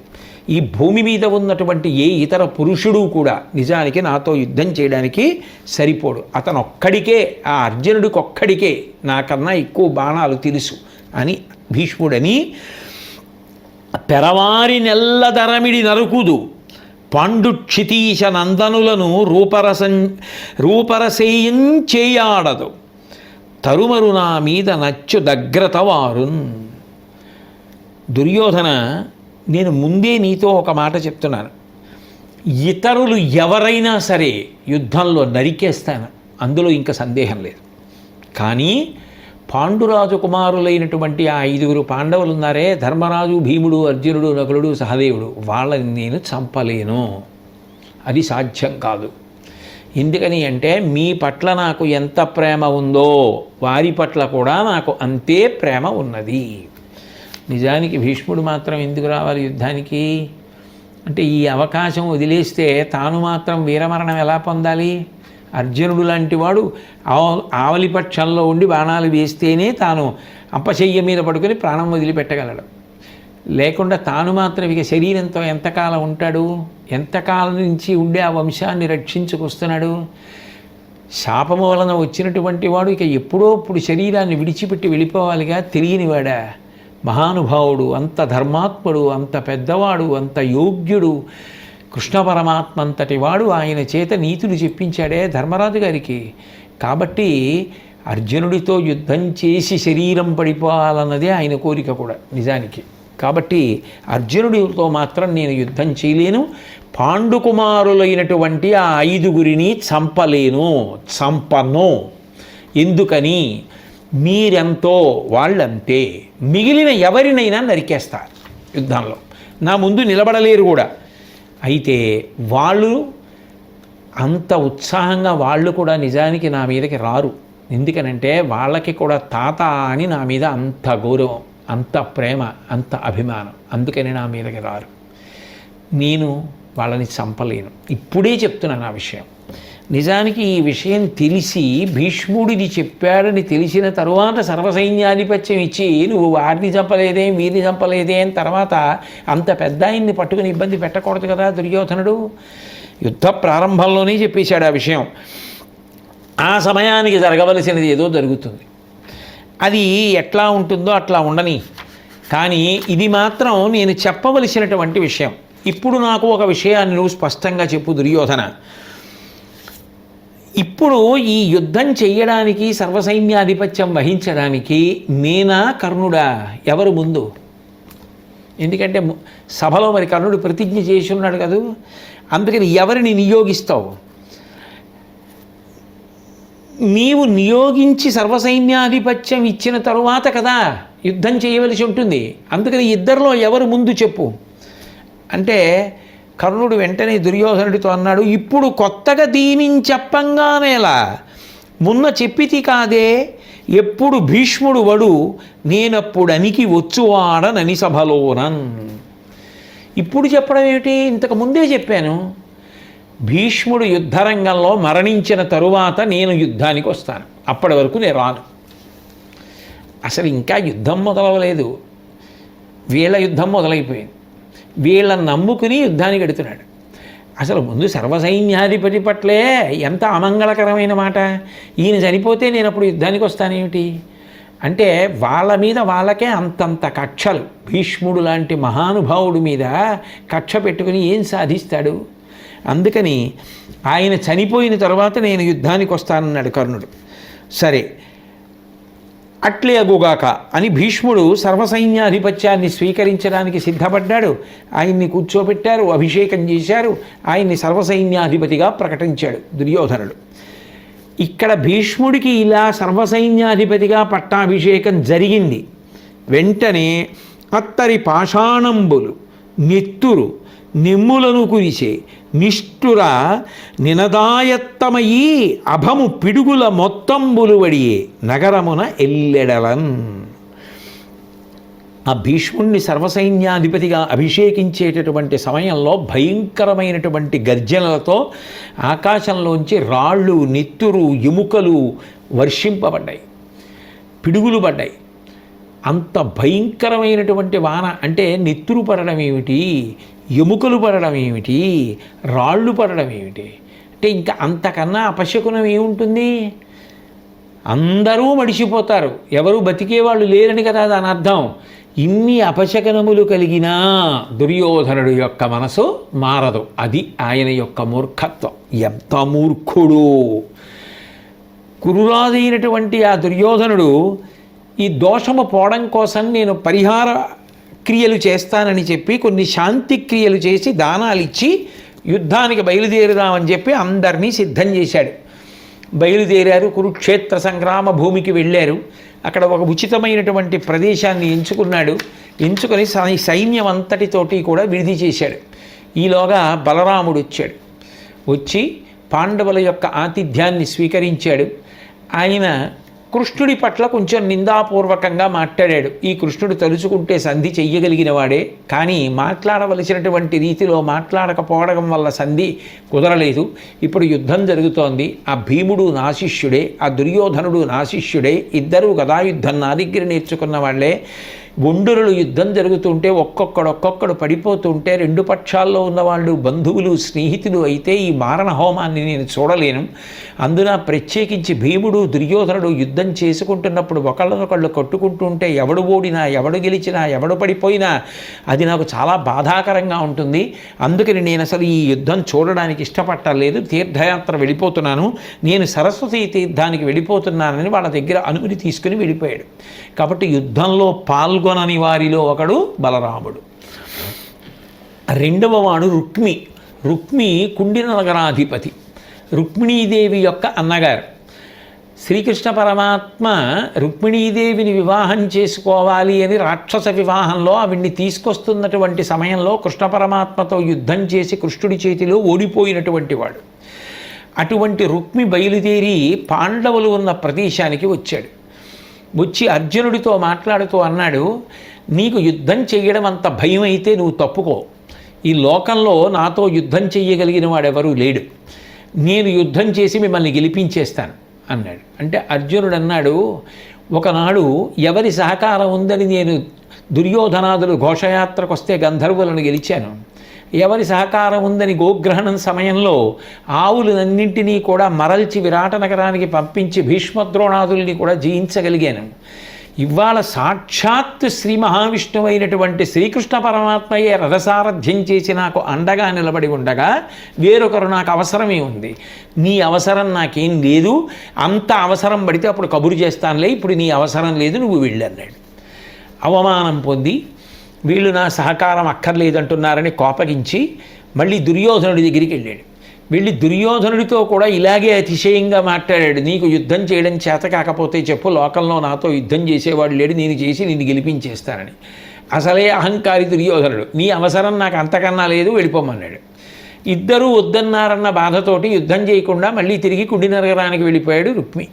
ఈ భూమి మీద ఉన్నటువంటి ఏ ఇతర పురుషుడు కూడా నిజానికి నాతో యుద్ధం చేయడానికి సరిపోడు. అతను ఒక్కడికే, ఆ అర్జునుడికి ఒక్కడికే నాకన్నా ఎక్కువ బాణాలు తెలుసు అని భీష్ముడని, పెరవారి నెల్లదరమిడి నరుకుదు పాండు క్షితీశ నందనులను రూపరసేయం చేయాడదు తరుమరు నా మీద నచ్చు దగ్గరతవారున్. దుర్యోధన, నేను ముందే నీతో ఒక మాట చెప్తున్నాను. ఇతరులు ఎవరైనా సరే యుద్ధంలో నరికేస్తాను, అందులో ఇంకా సందేహం లేదు. కానీ పాండురాజు కుమారులైనటువంటి ఆ 5 పాండవులు ఉన్నారే, ధర్మరాజు, భీముడు, అర్జునుడు, నకులుడు, సహదేవుడు, వాళ్ళని నేను చంపలేను. అది సాధ్యం కాదు. ఎందుకని అంటే మీ పట్ల నాకు ఎంత ప్రేమ ఉందో వారి పట్ల కూడా నాకు అంతే ప్రేమ ఉన్నది. నిజానికి భీష్ముడు మాత్రం ఎందుకు రావాలి యుద్ధానికి అంటే, ఈ అవకాశం వదిలేస్తే తాను మాత్రం వీరమరణం ఎలా పొందాలి? అర్జునుడు లాంటి వాడు ఆవలిపక్షంలో ఉండి బాణాలు వేస్తేనే తాను అప్పశయ్య మీద పడుకొని ప్రాణం వదిలిపెట్టగలడు. లేకుండా తాను మాత్రం ఇక శరీరంతో ఎంతకాలం ఉంటాడు? ఎంతకాలం నుంచి ఉండే ఆ వంశాన్ని రక్షించుకొస్తున్నాడు? శాపము వలన వచ్చినటువంటి వాడు ఇక ఎప్పుడో ఇప్పుడు శరీరాన్ని విడిచిపెట్టి వెళ్ళిపోవాలిగా. తెలియనివాడా? మహానుభావుడు, అంత ధర్మాత్ముడు, అంత పెద్దవాడు, అంత యోగ్యుడు, కృష్ణ పరమాత్మ అంతటి వాడు ఆయన చేత నీతులు చెప్పించాడే ధర్మరాజు గారికి. కాబట్టి అర్జునుడితో యుద్ధం చేసి శరీరం పడిపోవాలన్నదే ఆయన కోరిక కూడా నిజానికి. కాబట్టి అర్జునుడితో మాత్రం నేను యుద్ధం చేయలేను. పాండుకుమారులైనటువంటి ఆ 5 చంపలేను, చంపను. ఎందుకని? మీరెంతో వాళ్ళంతే. మిగిలిన ఎవరినైనా నరికేస్తారు యుద్ధంలో, నా ముందు నిలబడలేరు కూడా. అయితే వాళ్ళు అంత ఉత్సాహంగా వాళ్ళు కూడా నిజానికి నా మీదకి రారు. ఎందుకనంటే వాళ్ళకి కూడా తాత అని నా మీద అంత గౌరవం, అంత ప్రేమ, అంత అభిమానం. అందుకని నా మీదకి రారు. నేను వాళ్ళని చంపలేను. ఇప్పుడే చెప్తున్నాను ఆ విషయం. నిజానికి ఈ విషయం తెలిసి భీష్ముడిది చెప్పాడని తెలిసిన తరువాత సర్వసైన్యాధిపత్యం ఇచ్చి నువ్వు వారిని చంపలేదే వీరిని చంపలేదే అని తర్వాత అంత పెద్ద ఆయన్ని పట్టుకుని ఇబ్బంది పెట్టకూడదు కదా దుర్యోధనుడు. యుద్ధ ప్రారంభంలోనే చెప్పేశాడు ఆ విషయం. ఆ సమయానికి జరగవలసినది ఏదో జరుగుతుంది. అది ఎట్లా ఉంటుందో అట్లా ఉండని. కానీ ఇది మాత్రం నేను చెప్పవలసినటువంటి విషయం. ఇప్పుడు నాకు ఒక విషయాన్ని నువ్వు స్పష్టంగా చెప్పు దుర్యోధన. ఇప్పుడు ఈ యుద్ధం చెయ్యడానికి, సర్వసైన్యాధిపత్యం వహించడానికి నేనా కర్ణుడా? ఎవరు ముందు? ఎందుకంటే సభలో మరి కర్ణుడు ప్రతిజ్ఞ చేసి ఉన్నాడు కదా. అందుకని ఎవరిని నియోగిస్తావు? నీవు నియోగించి సర్వసైన్యాధిపత్యం ఇచ్చిన తరువాత కదా యుద్ధం చేయవలసి ఉంటుంది. అందుకని ఇద్దరిలో ఎవరు ముందు చెప్పు అంటే కర్ణుడు వెంటనే దుర్యోధనుడితో అన్నాడు, ఇప్పుడు కొత్తగా దీనిని చెప్పంగానేలా మున్న చెప్పితి కాదే, ఎప్పుడు భీష్ముడు వడు నేనప్పుడు అనికి వచ్చువాడనని సభలోనన్. ఇప్పుడు చెప్పడం ఏమిటి? ఇంతకు ముందే చెప్పాను. భీష్ముడు యుద్ధరంగంలో మరణించిన తరువాత నేను యుద్ధానికి వస్తాను, అప్పటి వరకు నేను రాను. అసలు ఇంకా యుద్ధం మొదలవలేదు, వీళ్ళ యుద్ధం మొదలైపోయింది. వీళ్ళని నమ్ముకుని యుద్ధానికి ఎడుతున్నాడు. అసలు ముందు సర్వసైన్యాధిపతి పట్లే ఎంత అమంగళకరమైన మాట. ఈయన చనిపోతే నేను అప్పుడు యుద్ధానికి వస్తానేమిటి అంటే వాళ్ళ మీద వాళ్ళకే అంతంత కక్షలు. భీష్ముడు లాంటి మహానుభావుడి మీద కక్ష పెట్టుకుని ఏం సాధిస్తాడు? అందుకని ఆయన చనిపోయిన తర్వాత నేను యుద్ధానికి వస్తానన్నాడు కర్ణుడు. సరే అట్లే అగుగాక అని భీష్ముడు సర్వసైన్యాధిపత్యాన్ని స్వీకరించడానికి సిద్ధపడ్డాడు. ఆయన్ని కూర్చోబెట్టారు, అభిషేకం చేశారు, ఆయన్ని సర్వసైన్యాధిపతిగా ప్రకటించాడు దుర్యోధనుడు. ఇక్కడ భీష్ముడికి ఇలా సర్వసైన్యాధిపతిగా పట్టాభిషేకం జరిగింది. వెంటనే అత్తరి పాషాణంబులు నెత్తురు నెమ్ములను కురిసే నిష్ఠుర నినదాయత్తమయీ అభము పిడుగుల మొత్తంబులువడియే నగరమున ఎల్లెడలన్. ఆ భీష్ముణ్ణి సర్వసైన్యాధిపతిగా అభిషేకించేటటువంటి సమయంలో భయంకరమైనటువంటి గర్జనలతో ఆకాశంలోంచి రాళ్ళు, నెత్తురు, ఎముకలు వర్షింపబడ్డాయి, పిడుగులు పడ్డాయి. అంత భయంకరమైనటువంటి వాన అంటే నెత్తురు పడడం ఏమిటి, ఎముకలు పడడం ఏమిటి, రాళ్ళు పడడం ఏమిటి అంటే ఇంకా అంతకన్నా అపశకునం ఏముంటుంది? అందరూ మడిసిపోతారు, ఎవరు బతికేవాళ్ళు లేరని కదా దాని అర్థం. ఇన్ని అపశకనములు కలిగినా దుర్యోధనుడు యొక్క మనసు మారదు. అది ఆయన యొక్క మూర్ఖత్వం. ఎంత మూర్ఖుడు! కురురాజైనటువంటి ఆ దుర్యోధనుడు ఈ దోషము పోవడం కోసం నేను పరిహార క్రియలు చేస్తానని చెప్పి కొన్ని శాంతి క్రియలు చేసి దానాలు ఇచ్చి యుద్ధానికి బయలుదేరుదామని చెప్పి అందరినీ సిద్ధం చేశాడు. బయలుదేరారు, కురుక్షేత్ర సంగ్రామ భూమికి వెళ్ళారు. అక్కడ ఒక ఉచితమైనటువంటి ప్రదేశాన్ని ఎంచుకున్నాడు. ఎంచుకొని సైన్యం అంతటితోటి కూడా విడిది చేశాడు. ఈలోగా బలరాముడు వచ్చాడు. వచ్చి పాండవుల యొక్క ఆతిథ్యాన్ని స్వీకరించాడు. ఆయన కృష్ణుడి పట్ల కొంచెం నిందాపూర్వకంగా మాట్లాడాడు. ఈ కృష్ణుడు తలుచుకుంటే సంధి చెయ్యగలిగిన వాడే, కానీ మాట్లాడవలసినటువంటి రీతిలో మాట్లాడకపోవడం వల్ల సంధి కుదరలేదు. ఇప్పుడు యుద్ధం జరుగుతోంది. ఆ భీముడు నా శిష్యుడే, ఆ దుర్యోధనుడు నా శిష్యుడే, ఇద్దరూ గదాయుద్ధం నా దగ్గర నేర్చుకున్న వాళ్ళే. ఒండురులు యుద్ధం జరుగుతుంటే ఒక్కొక్కడు పడిపోతుంటే రెండు పక్షాల్లో ఉన్నవాళ్ళు బంధువులు, స్నేహితులు అయితే ఈ మారణ హోమాన్ని నేను చూడలేను. అందున ప్రత్యేకించి భీముడు, దుర్యోధనుడు యుద్ధం చేసుకుంటున్నప్పుడు ఒకళ్ళనొకళ్ళు కొట్టుకుంటుంటే ఎవడు ఓడినా, ఎవడు గెలిచినా, ఎవడు పడిపోయినా అది నాకు చాలా బాధాకరంగా ఉంటుంది. అందుకని నేను అసలు ఈ యుద్ధం చూడడానికి ఇష్టపట్టలేదు. తీర్థయాత్ర వెళ్ళిపోతున్నాను, నేను సరస్వతీ తీర్థానికి వెళ్ళిపోతున్నానని వాళ్ళ దగ్గర అనుమతి తీసుకుని వెళ్ళిపోయాడు. కాబట్టి యుద్ధంలో పాల్గొనని వారిలో ఒకడు బలరాముడు. రెండవ వాడు రుక్మి. రుక్మి కుండిన నగరాధిపతి, రుక్మిణీదేవి యొక్క అన్నగారు. శ్రీకృష్ణ పరమాత్మ రుక్మిణీదేవిని వివాహం చేసుకోవాలి అని రాక్షస వివాహంలో ఆవిడ్ని తీసుకొస్తున్నటువంటి సమయంలో కృష్ణ పరమాత్మతో యుద్ధం చేసి కృష్ణుడి చేతిలో ఓడిపోయినటువంటి వాడు. అటువంటి రుక్మి బయలుదేరి పాండవులు ఉన్న ప్రదేశానికి వచ్చాడు. వచ్చి అర్జునుడితో మాట్లాడుతూ అన్నాడు, నీకు యుద్ధం చెయ్యడం అంత భయం అయితే నువ్వు తప్పుకో. ఈ లోకంలో నాతో యుద్ధం చెయ్యగలిగిన వాడెవరూ లేడు. నేను యుద్ధం చేసి మిమ్మల్ని గెలిపించేస్తాను అన్నాడు. అంటే అర్జునుడు అన్నాడు, ఒకనాడు ఎవరి సహకారం ఉందని నేను దుర్యోధనాదులు ఘోషయాత్రకు వస్తే గంధర్వులను గెలిచాను. ఎవరి సహకారం ఉందని గోగ్రహణం సమయంలో ఆవులన్నింటినీ కూడా మరల్చి విరాట నగరానికి పంపించి భీష్మద్రోణాదుల్ని కూడా జయించగలిగాను. ఇవాళ సాక్షాత్ శ్రీ మహావిష్ణువు అయినటువంటి శ్రీకృష్ణ పరమాత్మయే రథసారథ్యం చేసి నాకు అండగా నిలబడి ఉండగా వేరొకరు నాకు అవసరమే ఉంది. నీ అవసరం నాకేం లేదు. అంత అవసరం పడితే అప్పుడు కబురు చేస్తానులే, ఇప్పుడు నీ అవసరం లేదు, నువ్వు వెళ్ళన్నాడు. అవమానం పొంది వీళ్ళు నా సహకారం అక్కర్లేదంటున్నారని కోపగించి మళ్ళీ దుర్యోధనుడి దగ్గరికి వెళ్ళాడు. వెళ్ళి దుర్యోధనుడితో కూడా ఇలాగే అతిశయంగా మాట్లాడాడు. నీకు యుద్ధం చేయడం చేత కాకపోతే చెప్పు, లోకంలో నాతో యుద్ధం చేసేవాడు లేడు, నేను చేసి నిన్ను గెలిపించేస్తానని. అసలే అహంకారి దుర్యోధనుడు. నీ అవసరం నాకు అంతకన్నా లేదు, వెళ్ళిపోమన్నాడు. ఇద్దరూ వద్దన్నారన్న బాధతోటి యుద్ధం చేయకుండా మళ్ళీ తిరిగి కుండి నగరానికి వెళ్ళిపోయాడు రుక్మి.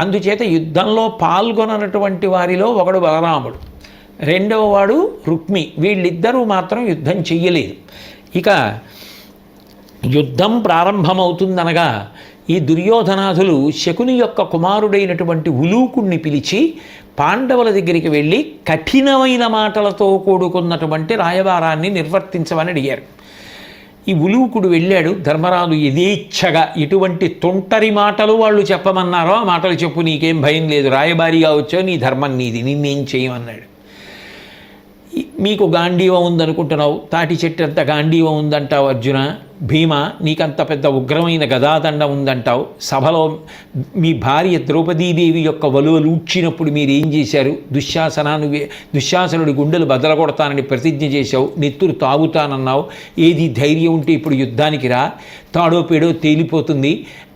అందుచేత యుద్ధంలో పాల్గొననటువంటి వారిలో ఒకడు బలరాముడు, రెండవ వాడు రుక్మి. వీళ్ళిద్దరూ మాత్రం యుద్ధం చెయ్యలేదు. ఇక యుద్ధం ప్రారంభమవుతుందనగా ఈ దుర్యోధనాథులు శకుని యొక్క కుమారుడైనటువంటి ఉలూకుణ్ణి పిలిచి పాండవుల దగ్గరికి వెళ్ళి కఠినమైన మాటలతో కూడుకున్నటువంటి రాయబారాన్ని నిర్వర్తించమని అడిగారు. ఈ ఉలూకుడు వెళ్ళాడు. ధర్మరాజు యథేచ్ఛగా ఎటువంటి తొంటరి మాటలు వాళ్ళు చెప్పమన్నారో ఆ మాటలు చెప్పు, నీకేం భయం లేదు, రాయబారిగా వచ్చావు, నీ ధర్మం నీది, నిన్నేం చేయమన్నాడు. మీకు గాంధీవం ఉందనుకుంటున్నావు, తాటి చెట్టు అంత గాంధీవం ఉందంటావు అర్జున. భీమ, నీకంత పెద్ద ఉగ్రమైన గదాదండ ఉందంటావు. సభలో మీ భార్య ద్రౌపదీదేవి యొక్క వలువలు ఊడ్చినప్పుడు మీరేం చేశారు? దుశ్శాసనుడి గుండెలు బదలగొడతానని ప్రతిజ్ఞ చేశావు, నెత్తురు తాగుతానన్నావు. ఏది ధైర్యం ఉంటే ఇప్పుడు యుద్ధానికి రా, తాడో పేడో తేలిపోతుంది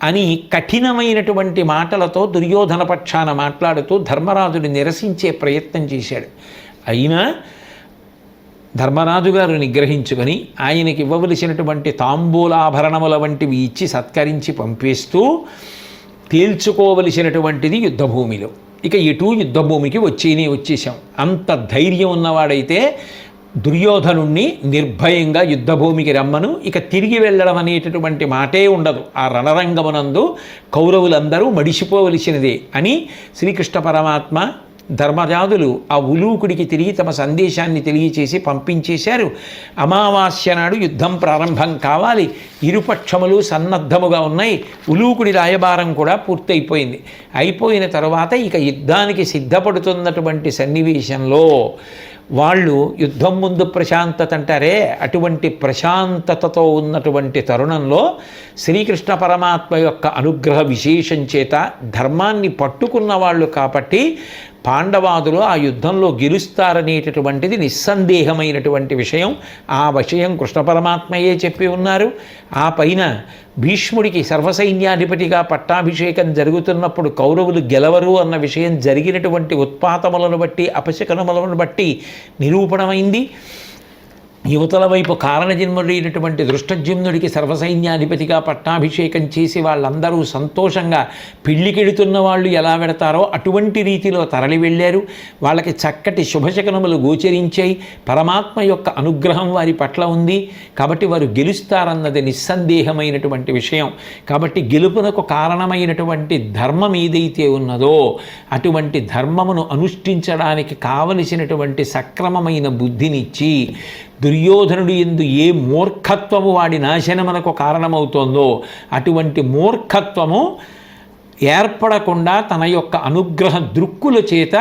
అని కఠినమైనటువంటి మాటలతో దుర్యోధన పక్షాన మాట్లాడుతూ ధర్మరాజుని నిరసించే ప్రయత్నం చేశాడు. అయినా ధర్మరాజు గారు నిగ్రహించుకొని ఆయనకి ఇవ్వవలసినటువంటి తాంబూలాభరణముల వంటివి ఇచ్చి సత్కరించి పంపిస్తూ తేల్చుకోవలసినటువంటిది యుద్ధభూమిలో. ఇక ఇటు యుద్ధభూమికి వచ్చేసాం. అంత ధైర్యం ఉన్నవాడైతే దుర్యోధనుణ్ణి నిర్భయంగా యుద్ధభూమికి రమ్మను, ఇక తిరిగి వెళ్ళడం అనేటటువంటి మాటే ఉండదు. ఆ రణరంగమునందు కౌరవులందరూ మడిసిపోవలసినదే అని శ్రీకృష్ణ పరమాత్మ ధర్మరాజులు ఆ ఉలూకుడికి తిరిగి తమ సందేశాన్ని తెలియచేసి పంపించేశారు. అమావాస్య నాడు యుద్ధం ప్రారంభం కావాలి. ఇరుపక్షములు సన్నద్ధముగా ఉన్నాయి. ఉలూకుడి రాయబారం కూడా పూర్తయిపోయింది. అయిపోయిన తర్వాత ఇక యుద్ధానికి సిద్ధపడుతున్నటువంటి సన్నివేశంలో వాళ్ళు యుద్ధం ముందు ప్రశాంతత అంటారే, అటువంటి ప్రశాంతతతో ఉన్నటువంటి తరుణంలో శ్రీకృష్ణ పరమాత్మ యొక్క అనుగ్రహ విశేషం చేత ధర్మాన్ని పట్టుకున్న వాళ్ళు కాబట్టి పాండవాదులు ఆ యుద్ధంలో గెలుస్తారనేటటువంటిది నిస్సందేహమైనటువంటి విషయం. ఆ విషయం కృష్ణ పరమాత్మయే చెప్పి ఉన్నారు. ఆ పైన భీష్ముడికి సర్వసైన్యాధిపతిగా పట్టాభిషేకం జరుగుతున్నప్పుడు కౌరవులు గెలవరు అన్న విషయం జరిగినటువంటి ఉత్పాతములను బట్టి అపశకనములను బట్టి నిరూపణమైంది. యువతల వైపు కారణజన్ముడైనటువంటి దృష్టజ్యుమ్నుడికి సర్వసైన్యాధిపతిగా పట్టాభిషేకం చేసి వాళ్ళందరూ సంతోషంగా పెళ్లికెడుతున్న వాళ్ళు ఎలా వెడతారో అటువంటి రీతిలో తరలి వెళ్ళారు. వాళ్ళకి చక్కటి శుభశకనములు గోచరించాయి. పరమాత్మ యొక్క అనుగ్రహం వారి పట్ల ఉంది కాబట్టి వారు గెలుస్తారన్నది నిస్సందేహమైనటువంటి విషయం. కాబట్టి గెలుపునకు కారణమైనటువంటి ధర్మం ఏదైతే ఉన్నదో అటువంటి ధర్మమును అనుష్ఠించడానికి కావలసినటువంటి సక్రమమైన బుద్ధినిచ్చి దుర్యోధనుడు యందు ఏ మూర్ఖత్వము వాడి నాశనమునకు కారణమవుతోందో అటువంటి మూర్ఖత్వము ఏర్పడకుండా తన యొక్క అనుగ్రహ దృక్కుల చేత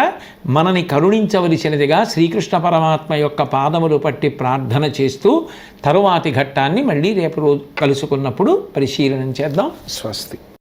మనని కరుణించవలసినదిగా శ్రీకృష్ణ పరమాత్మ యొక్క పాదములు పట్టి ప్రార్థన చేస్తూ తరువాతి ఘట్టాన్ని మళ్ళీ రేపు రోజు కలుసుకున్నప్పుడు పరిశీలనం చేద్దాం. స్వస్తి.